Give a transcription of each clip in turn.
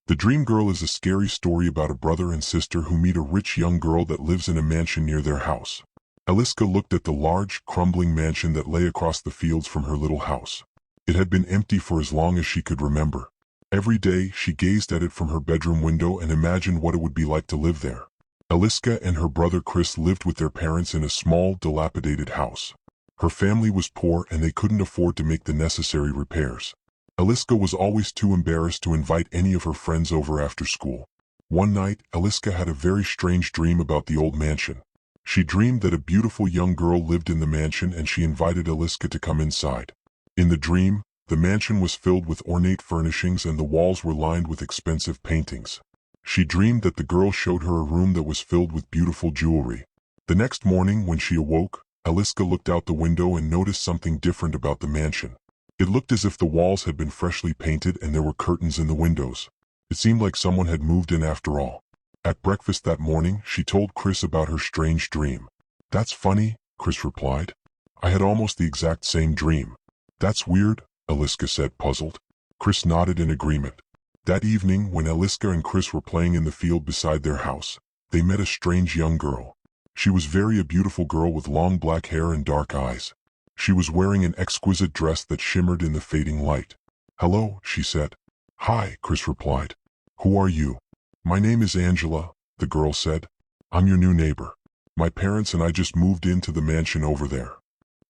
The Dream Girl is a scary story about a brother and sister who meet a rich young girl that lives in a mansion near their house. Aliska looked at the large, crumbling mansion that lay across the fields from her little house. It had been empty for as long as she could remember. Every day, she gazed at it from her bedroom window and imagined what it would be like to live there. Aliska and her brother Chris lived with their parents in a small, dilapidated house. Her family was poor and they couldn't afford to make the necessary repairs. Aliska was always too embarrassed to invite any of her friends over after school. One night, Aliska had a very strange dream about the old mansion. She dreamed that a beautiful young girl lived in the mansion and she invited Aliska to come inside. In the dream, the mansion was filled with ornate furnishings and the walls were lined with expensive paintings. She dreamed that the girl showed her a room that was filled with beautiful jewelry. The next morning, when she awoke, Aliska looked out the window and noticed something different about the mansion. It looked as if the walls had been freshly painted and there were curtains in the windows. It seemed like someone had moved in after all. At breakfast that morning, she told Chris about her strange dream. "That's funny," Chris replied. "I had almost the exact same dream." "That's weird," Aliska said, puzzled. Chris nodded in agreement. That evening, when Aliska and Chris were playing in the field beside their house, they met a strange young girl. She was a beautiful girl with long black hair and dark eyes. She was wearing an exquisite dress that shimmered in the fading light. "Hello," she said. "Hi," Chris replied. "Who are you?" "My name is Angela," the girl said. "I'm your new neighbor. My parents and I just moved into the mansion over there."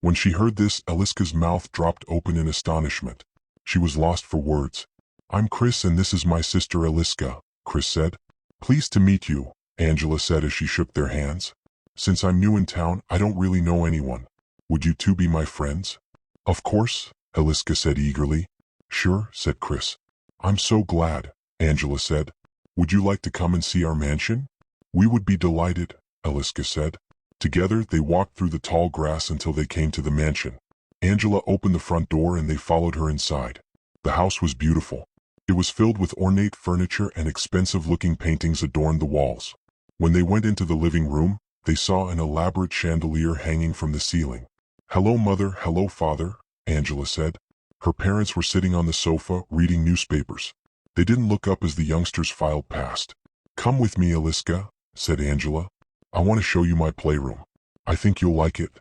When she heard this, Aliska's mouth dropped open in astonishment. She was lost for words. "I'm Chris and this is my sister Aliska," Chris said. "Pleased to meet you," Angela said as she shook their hands. "Since I'm new in town, I don't really know anyone. Would you two be my friends?" "Of course," Aliska said eagerly. "Sure," said Chris. "I'm so glad," Angela said. "Would you like to come and see our mansion?" "We would be delighted," Aliska said. Together, they walked through the tall grass until they came to the mansion. Angela opened the front door and they followed her inside. The house was beautiful. It was filled with ornate furniture and expensive-looking paintings adorned the walls. When they went into the living room, they saw an elaborate chandelier hanging from the ceiling. "Hello, Mother, hello, Father," Angela said. Her parents were sitting on the sofa, reading newspapers. They didn't look up as the youngsters filed past. "Come with me, Aliska," said Angela. "I want to show you my playroom. I think you'll like it."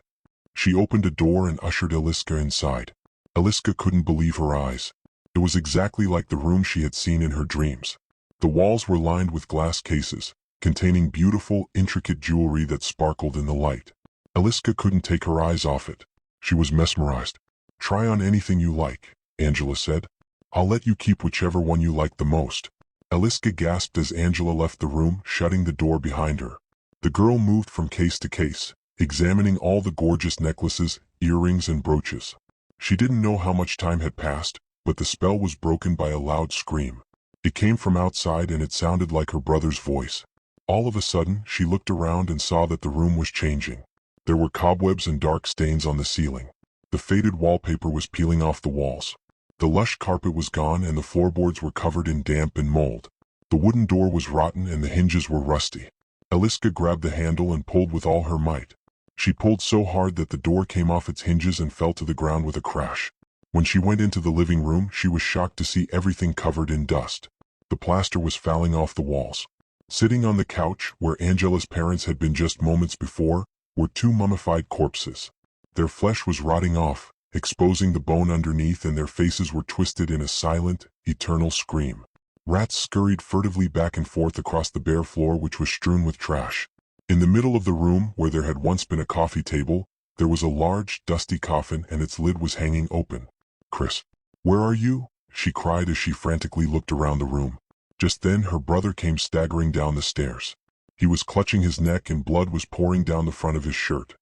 She opened a door and ushered Aliska inside. Aliska couldn't believe her eyes. It was exactly like the room she had seen in her dreams. The walls were lined with glass cases, containing beautiful, intricate jewelry that sparkled in the light. Aliska couldn't take her eyes off it. She was mesmerized. "Try on anything you like," Angela said. "I'll let you keep whichever one you like the most." Aliska gasped as Angela left the room, shutting the door behind her. The girl moved from case to case, examining all the gorgeous necklaces, earrings, and brooches. She didn't know how much time had passed, but the spell was broken by a loud scream. It came from outside and it sounded like her brother's voice. All of a sudden, she looked around and saw that the room was changing. There were cobwebs and dark stains on the ceiling. The faded wallpaper was peeling off the walls. The lush carpet was gone and the floorboards were covered in damp and mold. The wooden door was rotten and the hinges were rusty. Aliska grabbed the handle and pulled with all her might. She pulled so hard that the door came off its hinges and fell to the ground with a crash. When she went into the living room, she was shocked to see everything covered in dust. The plaster was falling off the walls. Sitting on the couch, where Angela's parents had been just moments before, were two mummified corpses. Their flesh was rotting off, exposing the bone underneath, and their faces were twisted in a silent, eternal scream. Rats scurried furtively back and forth across the bare floor, which was strewn with trash. In the middle of the room, where there had once been a coffee table, there was a large, dusty coffin and its lid was hanging open. "Chris, where are you?" she cried as she frantically looked around the room. Just then her brother came staggering down the stairs. He was clutching his neck and blood was pouring down the front of his shirt.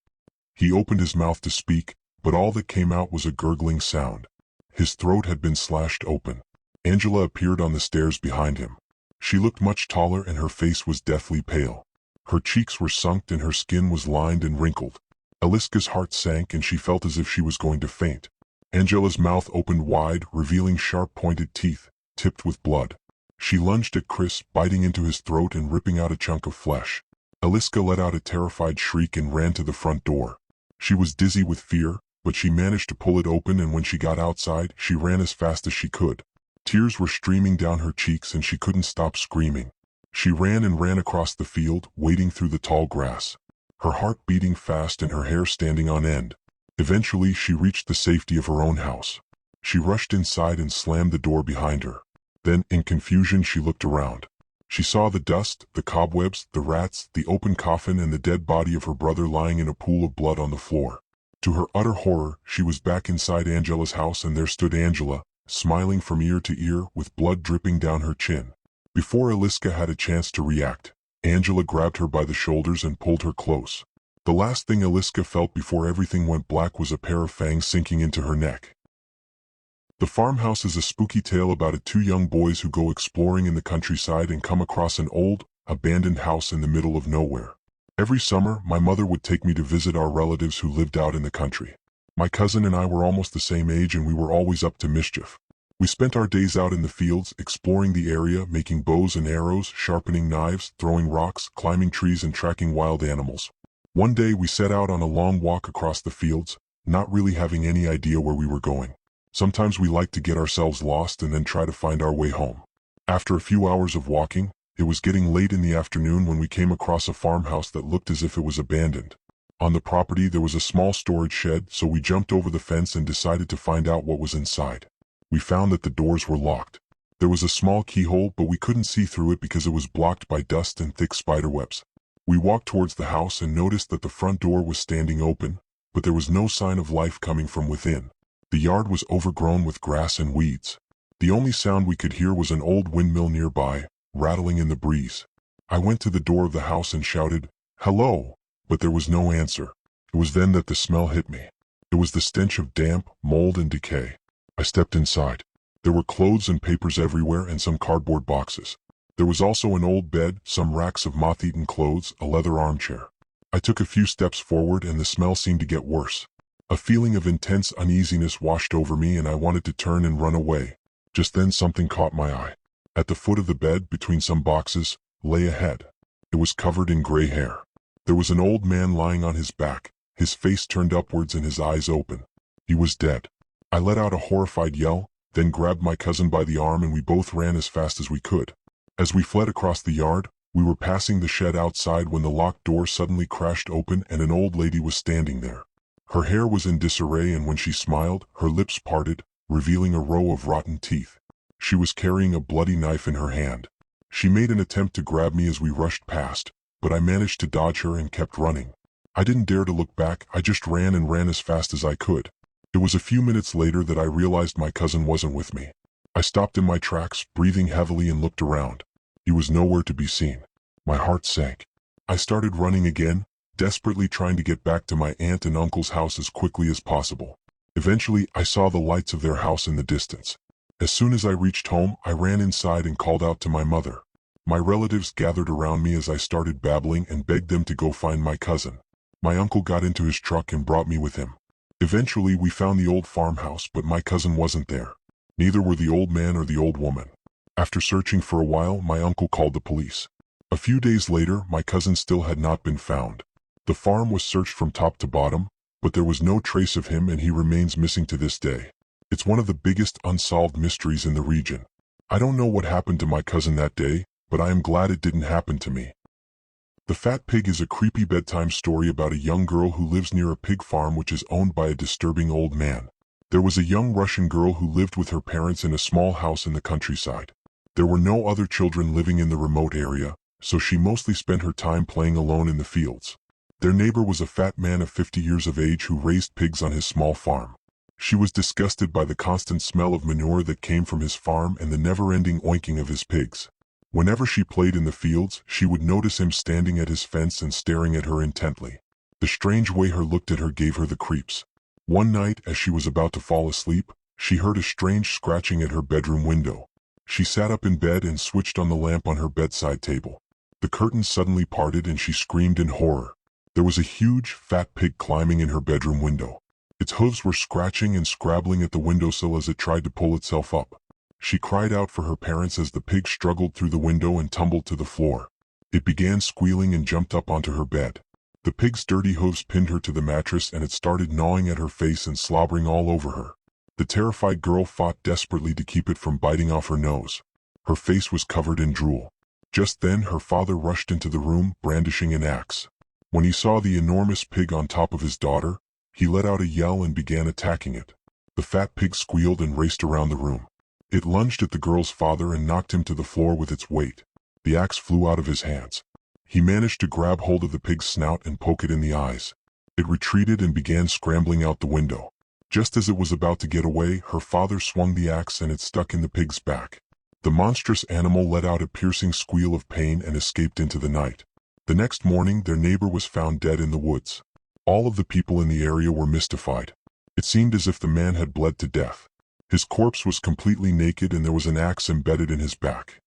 He opened his mouth to speak, but all that came out was a gurgling sound. His throat had been slashed open. Angela appeared on the stairs behind him. She looked much taller and her face was deathly pale. Her cheeks were sunk and her skin was lined and wrinkled. Aliska's heart sank and she felt as if she was going to faint. Angela's mouth opened wide, revealing sharp-pointed teeth, tipped with blood. She lunged at Chris, biting into his throat and ripping out a chunk of flesh. Aliska let out a terrified shriek and ran to the front door. She was dizzy with fear, but she managed to pull it open, and when she got outside, she ran as fast as she could. Tears were streaming down her cheeks and she couldn't stop screaming. She ran and ran across the field, wading through the tall grass, her heart beating fast and her hair standing on end. Eventually, she reached the safety of her own house. She rushed inside and slammed the door behind her. Then, in confusion, she looked around. She saw the dust, the cobwebs, the rats, the open coffin, and the dead body of her brother lying in a pool of blood on the floor. To her utter horror, she was back inside Angela's house, and there stood Angela, smiling from ear to ear, with blood dripping down her chin. Before Eliska had a chance to react, Angela grabbed her by the shoulders and pulled her close. The last thing Eliska felt before everything went black was a pair of fangs sinking into her neck. The Farmhouse is a spooky tale about two young boys who go exploring in the countryside and come across an old, abandoned house in the middle of nowhere. Every summer, my mother would take me to visit our relatives who lived out in the country. My cousin and I were almost the same age and we were always up to mischief. We spent our days out in the fields, exploring the area, making bows and arrows, sharpening knives, throwing rocks, climbing trees and tracking wild animals. One day we set out on a long walk across the fields, not really having any idea where we were going. Sometimes we liked to get ourselves lost and then try to find our way home. After a few hours of walking, it was getting late in the afternoon when we came across a farmhouse that looked as if it was abandoned. On the property there was a small storage shed, so we jumped over the fence and decided to find out what was inside. We found that the doors were locked. There was a small keyhole, but we couldn't see through it because it was blocked by dust and thick spiderwebs. We walked towards the house and noticed that the front door was standing open, but there was no sign of life coming from within. The yard was overgrown with grass and weeds. The only sound we could hear was an old windmill nearby, rattling in the breeze. I went to the door of the house and shouted, "Hello!" but there was no answer. It was then that the smell hit me. It was the stench of damp, mold, and decay. I stepped inside. There were clothes and papers everywhere and some cardboard boxes. There was also an old bed, some racks of moth-eaten clothes, a leather armchair. I took a few steps forward and the smell seemed to get worse. A feeling of intense uneasiness washed over me and I wanted to turn and run away. Just then something caught my eye. At the foot of the bed, between some boxes, lay a head. It was covered in gray hair. There was an old man lying on his back, his face turned upwards and his eyes open. He was dead. I let out a horrified yell, then grabbed my cousin by the arm and we both ran as fast as we could. As we fled across the yard, we were passing the shed outside when the locked door suddenly crashed open and an old lady was standing there. Her hair was in disarray and when she smiled, her lips parted, revealing a row of rotten teeth. She was carrying a bloody knife in her hand. She made an attempt to grab me as we rushed past, but I managed to dodge her and kept running. I didn't dare to look back, I just ran and ran as fast as I could. It was a few minutes later that I realized my cousin wasn't with me. I stopped in my tracks, breathing heavily and looked around. He was nowhere to be seen. My heart sank. I started running again, desperately trying to get back to my aunt and uncle's house as quickly as possible. Eventually, I saw the lights of their house in the distance. As soon as I reached home, I ran inside and called out to my mother. My relatives gathered around me as I started babbling and begged them to go find my cousin. My uncle got into his truck and brought me with him. Eventually, we found the old farmhouse, but my cousin wasn't there. Neither were the old man or the old woman. After searching for a while, my uncle called the police. A few days later, my cousin still had not been found. The farm was searched from top to bottom, but there was no trace of him and he remains missing to this day. It's one of the biggest unsolved mysteries in the region. I don't know what happened to my cousin that day, but I am glad it didn't happen to me. The Fat Pig is a creepy bedtime story about a young girl who lives near a pig farm which is owned by a disturbing old man. There was a young Russian girl who lived with her parents in a small house in the countryside. There were no other children living in the remote area, so she mostly spent her time playing alone in the fields. Their neighbor was a fat man of 50 years of age who raised pigs on his small farm. She was disgusted by the constant smell of manure that came from his farm and the never-ending oinking of his pigs. Whenever she played in the fields, she would notice him standing at his fence and staring at her intently. The strange way he looked at her gave her the creeps. One night, as she was about to fall asleep, she heard a strange scratching at her bedroom window. She sat up in bed and switched on the lamp on her bedside table. The curtains suddenly parted and she screamed in horror. There was a huge, fat pig climbing in her bedroom window. Its hooves were scratching and scrabbling at the windowsill as it tried to pull itself up. She cried out for her parents as the pig struggled through the window and tumbled to the floor. It began squealing and jumped up onto her bed. The pig's dirty hooves pinned her to the mattress and it started gnawing at her face and slobbering all over her. The terrified girl fought desperately to keep it from biting off her nose. Her face was covered in drool. Just then her father rushed into the room, brandishing an axe. When he saw the enormous pig on top of his daughter, he let out a yell and began attacking it. The fat pig squealed and raced around the room. It lunged at the girl's father and knocked him to the floor with its weight. The axe flew out of his hands. He managed to grab hold of the pig's snout and poke it in the eyes. It retreated and began scrambling out the window. Just as it was about to get away, her father swung the axe and it stuck in the pig's back. The monstrous animal let out a piercing squeal of pain and escaped into the night. The next morning, their neighbor was found dead in the woods. All of the people in the area were mystified. It seemed as if the man had bled to death. His corpse was completely naked and there was an axe embedded in his back.